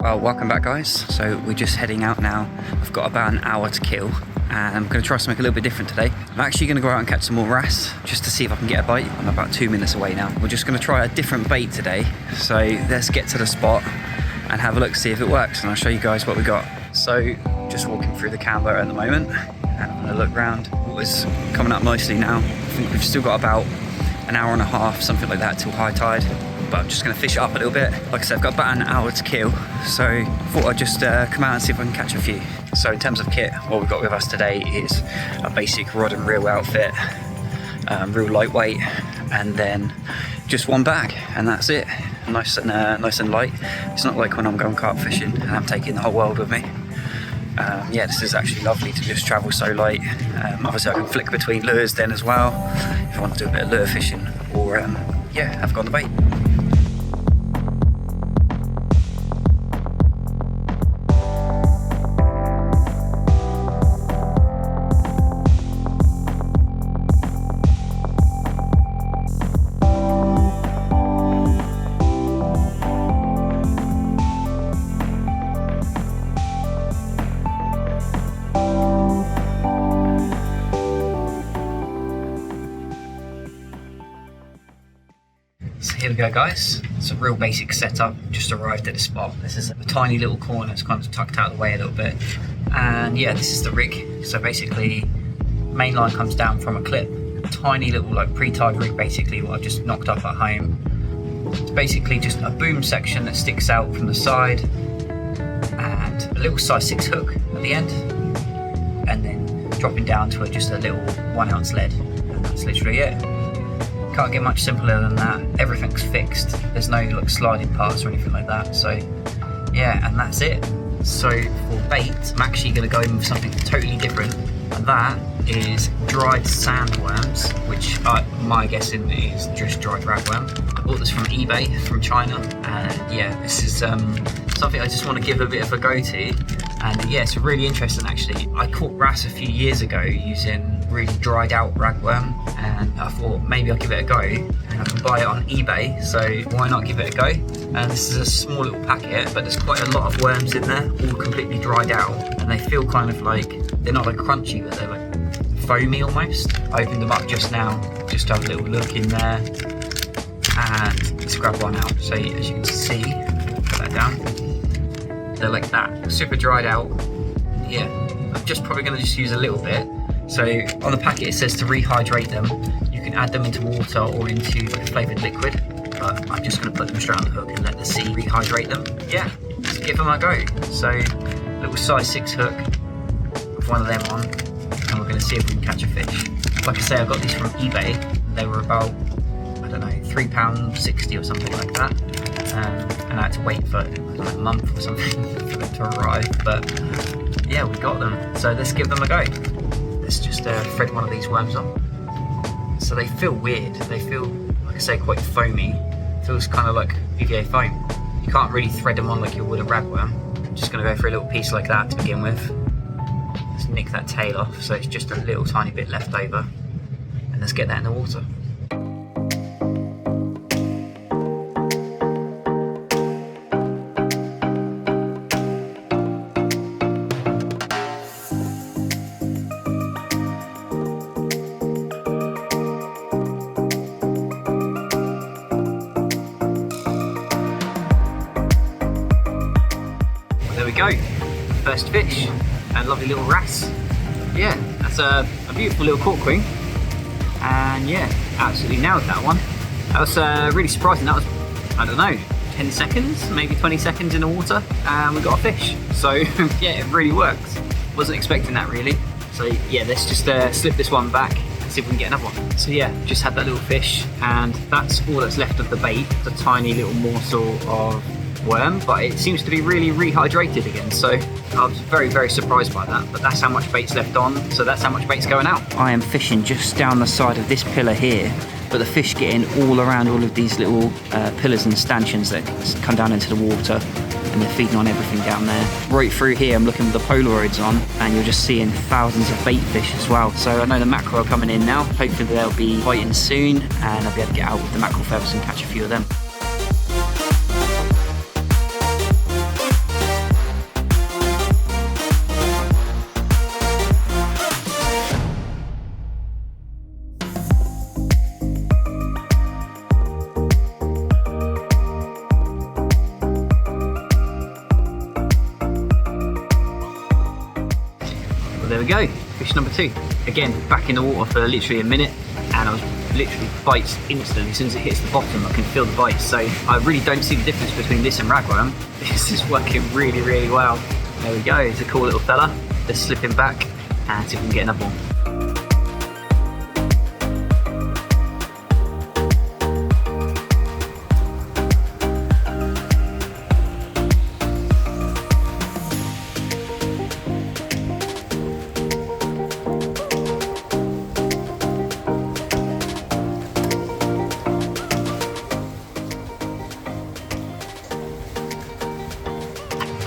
Well, welcome back guys. So we're just heading out now. I've got about an hour to kill and I'm going to try something a little bit different today. I'm actually going to go out and catch some more wrasse just to see if I can get a bite. I'm about 2 minutes away now. We're just going to try a different bait today. So let's get to the spot and have a look, see if it works, and I'll show you guys what we got. So just walking through the camber at the moment and I'm going to look around. Water's coming up nicely now. I think we've still got about an hour and a half, something like that, till high tide. But I'm just going to fish it up a little bit. Like I said, I've got about an hour to kill, so I thought I'd just come out and see if I can catch a few. So in terms of kit, what we've got with us today is a basic rod and reel outfit, real lightweight, and then just one bag, and that's it. Nice and light. It's not like when I'm going carp fishing and I'm taking the whole world with me. Yeah, this is actually lovely to just travel so light. Obviously I can flick between lures then as well, if I want to do a bit of lure fishing, or yeah, have got on the bait. So here we go guys, it's a real basic setup, just arrived at the spot. This is a tiny little corner, it's kind of tucked out of the way a little bit. And yeah, this is the rig. So basically, main line comes down from a clip. A tiny little like pre-tied rig basically, what I've just knocked up at home. It's basically just a boom section that sticks out from the side and a little size 6 hook at the end. And then dropping down to just a little 1 ounce lead. And that's literally it. Can't get much simpler than that. Everything's fixed. There's no like sliding parts or anything like that. So yeah, and that's it. So for bait, I'm actually going to go in with something totally different, and that is dried sandworms, which my guessing is just dried ragworm. I bought this from eBay from China, and yeah, this is something I just want to give a bit of a go to. And yeah, it's really interesting actually. I caught wrasse a few years ago using really dried out ragworm, and I thought maybe I'll give it a go, and I can buy it on eBay, so why not give it a go? And this is a small little packet, but there's quite a lot of worms in there, all completely dried out, and they feel kind of like, they're not like crunchy, but they're like foamy almost. I opened them up just now, just to have a little look in there, and let's grab one out. So as you can see, put that down, they're like that, super dried out. Yeah, I'm just probably going to just use a little bit. So on the packet it says to rehydrate them. You can add them into water or into a flavoured liquid, but I'm just going to put them straight on the hook and let the sea rehydrate them. Yeah, let's give them a go. So little size 6 hook with one of them on, and we're going to see if we can catch a fish. Like I say, I got these from eBay. They were about, I don't know, £3.60 or something like that. And I had to wait for like a month or something for them to arrive, but yeah, we got them. So let's give them a go. Let's just thread one of these worms on. So they feel weird. They feel, like I say, quite foamy. Feels kind of like PVA foam. You can't really thread them on like you would a ragworm. I'm just going to go for a little piece like that to begin with. Let's nick that tail off so it's just a little tiny bit left over. And let's get that in the water. There we go, first fish, and lovely little wrasse. Yeah, that's a beautiful little cork ring, and yeah, absolutely nailed that one. That was really surprising. That was, I don't know, 10 seconds, maybe 20 seconds in the water, and we got a fish. So yeah, it really works. Wasn't expecting that really. So yeah, let's just slip this one back and see if we can get another one. So yeah, just had that little fish, and that's all that's left of the bait. It's a tiny little morsel of worm, but it seems to be really rehydrated again, so I was very surprised by that. But that's how much bait's left on, so that's how much bait's going out. I am fishing just down the side of this pillar here, but the fish getting all around all of these little pillars and stanchions that come down into the water, and they're feeding on everything down there. Right through here I'm looking with the Polaroids on, and you're just seeing thousands of bait fish as well. So I know the mackerel are coming in now. Hopefully they'll be biting soon, and I'll be able to get out with the mackerel feathers and catch a few of them. There we go, fish number 2. Again, back in the water for literally a minute, and I was literally bites instantly. As soon as it hits the bottom, I can feel the bites. So I really don't see the difference between this and ragworm. This is working really, really well. There we go, it's a cool little fella. Let's slip him back and see if we can get another one.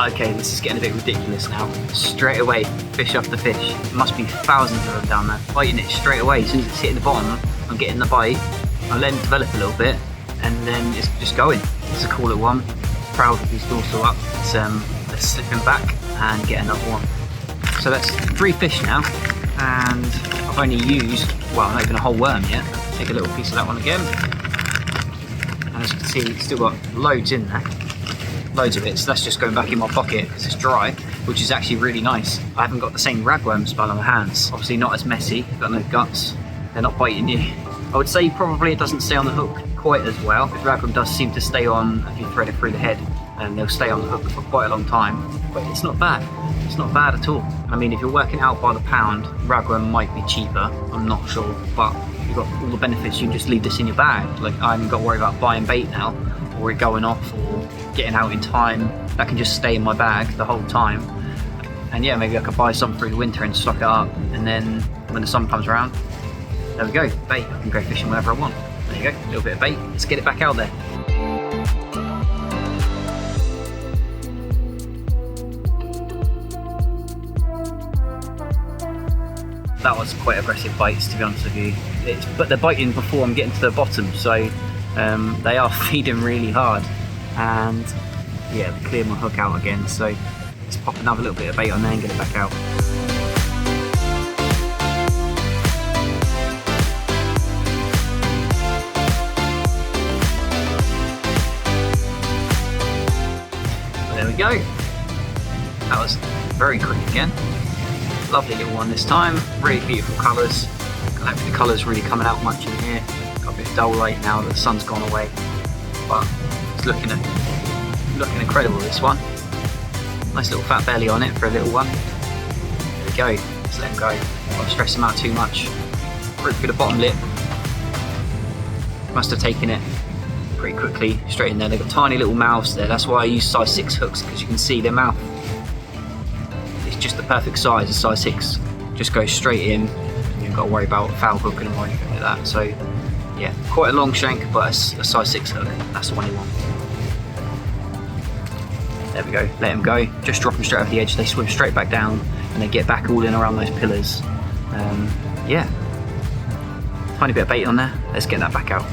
Okay, this is getting a bit ridiculous now. Straight away, fish after fish. There must be thousands of them down there. Biting it straight away. As soon as it's hitting the bottom, I'm getting the bite. I'm letting it develop a little bit, and then it's just going. It's a cool little one. Proud of his dorsal up. Let's slip him back and get another one. So that's 3 fish now, and I've only used, well, not even a whole worm yet. Take a little piece of that one again. And as you can see, it's still got loads in there. Loads of it, so that's just going back in my pocket because it's dry, which is actually really nice. I haven't got the same ragworm smell on my hands. Obviously not as messy, got no guts, they're not biting you. I would say probably it doesn't stay on the hook quite as well. The ragworm does seem to stay on if you thread it through the head, and they'll stay on the hook for quite a long time, but it's not bad. It's not bad at all. I mean, if you're working out by the pound, ragworm might be cheaper, I'm not sure, but you've got all the benefits. You can just leave this in your bag. Like, I haven't got to worry about buying bait now, or it going off, or getting out in time. That can just stay in my bag the whole time. And yeah, maybe I could buy some through the winter and stock it up, and then when the sun comes around, there we go, bait. I can go fishing whenever I want. There you go, a little bit of bait. Let's get it back out there. That was quite aggressive bites, to be honest with you. But they're biting before I'm getting to the bottom, so they are feeding really hard. And yeah, they cleared my hook out again, so let's pop another little bit of bait on there and get it back out. There we go. That was very quick again. Lovely little one this time. Really beautiful colours. I hope the colours really coming out much in here. Got a bit dull light now that the sun's gone away, but it's looking incredible, this one. Nice little fat belly on it for a little one. There we go. Let's let him go. Don't stress him out too much. Root through the bottom lip. Must have taken it pretty quickly straight in there. They've got tiny little mouths there. That's why I use size 6 hooks, because you can see their mouth. It's just the perfect size, a size 6. Just goes straight in. You haven't got to worry about foul hooking them or anything like that. So yeah, quite a long shank, but a size 6 hook. That's the one you want. There we go, let them go. Just drop them straight over the edge. They swim straight back down and they get back all in around those pillars. Yeah, tiny bit of bait on there. Let's get that back out.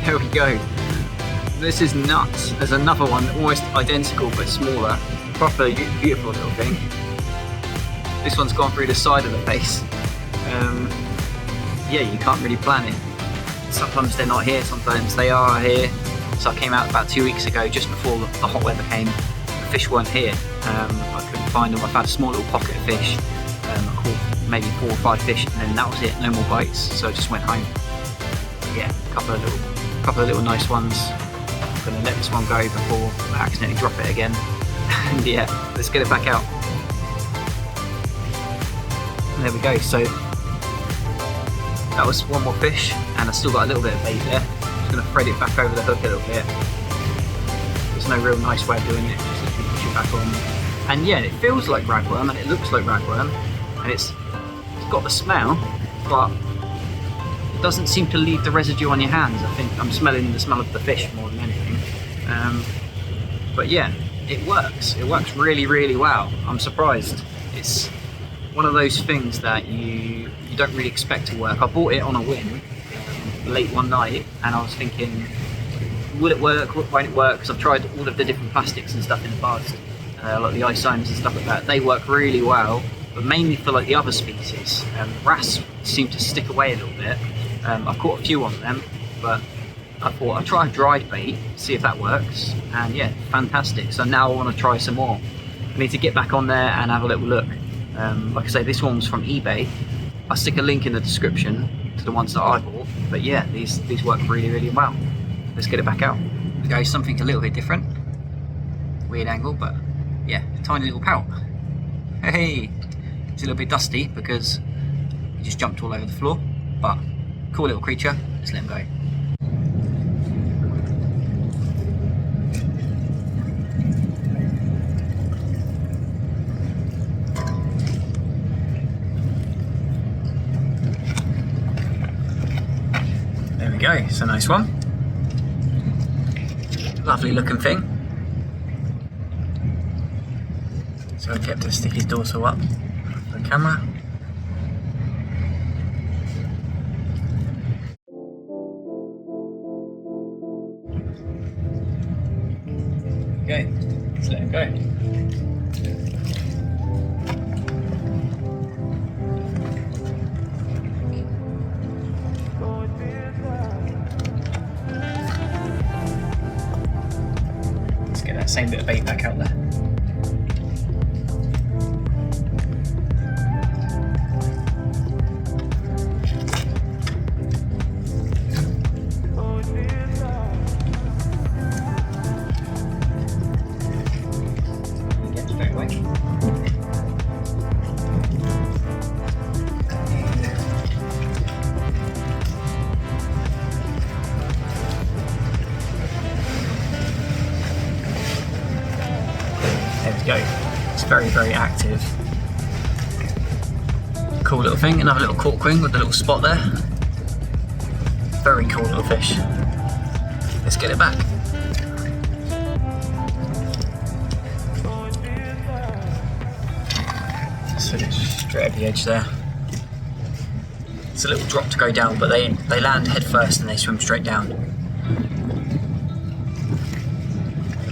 There we go. This is nuts. There's another one, almost identical but smaller. Proper beautiful little thing. This one's gone through the side of the face. Yeah, you can't really plan it. Sometimes they're not here, sometimes they are here. So I came out about 2 weeks ago, just before the hot weather came. The fish weren't here. I couldn't find them. I found a small little pocket of fish. I caught maybe 4 or 5 fish, and then that was it. No more bites. So I just went home. Yeah, a couple of little nice ones. I'm gonna let this one go before I accidentally drop it again. And yeah, let's get it back out. And there we go. So that was one more fish, and I still got a little bit of bait there. Just gonna thread it back over the hook a little bit. There's no real nice way of doing it. Just literally push it back on. And yeah, it feels like ragworm, and it looks like ragworm, and it's got the smell, but doesn't seem to leave the residue on your hands. I think I'm smelling the smell of the fish more than anything. But yeah, it works. It works really, really well. I'm surprised. It's one of those things that you don't really expect to work. I bought it on a whim late one night, and I was thinking, will it work, won't it work? Because I've tried all of the different plastics and stuff in the past, like the isomes and stuff like that. They work really well, but mainly for like the other species. Wrasse seem to stick away a little bit. I've caught a few on them, but I thought I'd try a dried bait, see if that works, and yeah, fantastic. So now I want to try some more. I need to get back on there and have a little look. Like I say, this one was from eBay. I'll stick a link in the description to the ones that I bought, but yeah, these work really well. Let's get it back out. Okay, something a little bit different. Weird angle, but yeah, a tiny little pout. Hey, it's a little bit dusty because he just jumped all over the floor, but cool little creature. Let's let him go. There we go, it's a nice one. Lovely looking thing. So I kept to stick his dorsal up for the camera. Okay, let's let him go. Get that same bit of bait back out there. Get straight away. There we go. It's very active. Cool little thing. Another little cork ring with the little spot there. Very cool little fish. Let's get it back. So straight at the edge there. It's a little drop to go down, but they land head first and they swim straight down.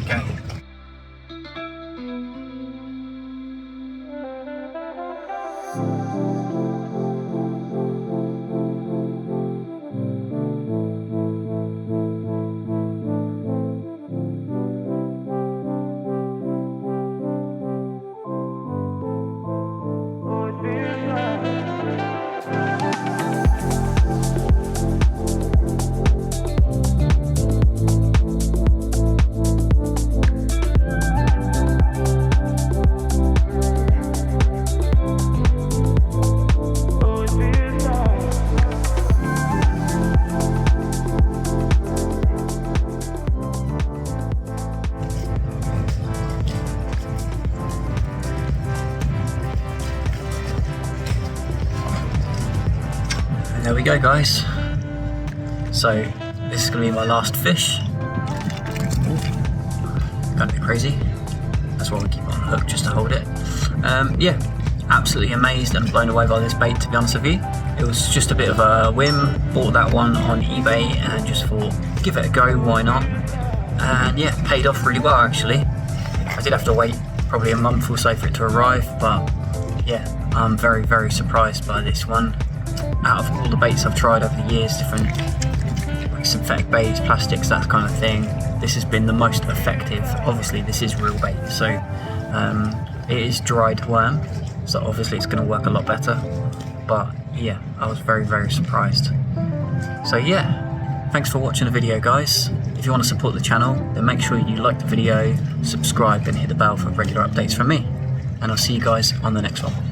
Okay. There we go, guys. So this is going to be my last fish. Kind of bit crazy. That's why we keep it on the hook, just to hold it. Yeah, absolutely amazed and blown away by this bait, to be honest with you. It was just a bit of a whim. Bought that one on eBay and just thought, give it a go, why not? And yeah, paid off really well actually. I did have to wait probably a month or so for it to arrive, but yeah, I'm very surprised by this one. Out of all the baits I've tried over the years, different like synthetic baits, plastics, that kind of thing, this has been the most effective. Obviously this is real bait, so it is dried worm, so obviously it's going to work a lot better, but yeah, I was very surprised. So yeah, thanks for watching the video, guys. If you want to support the channel, then make sure you like the video, subscribe and hit the bell for regular updates from me, and I'll see you guys on the next one.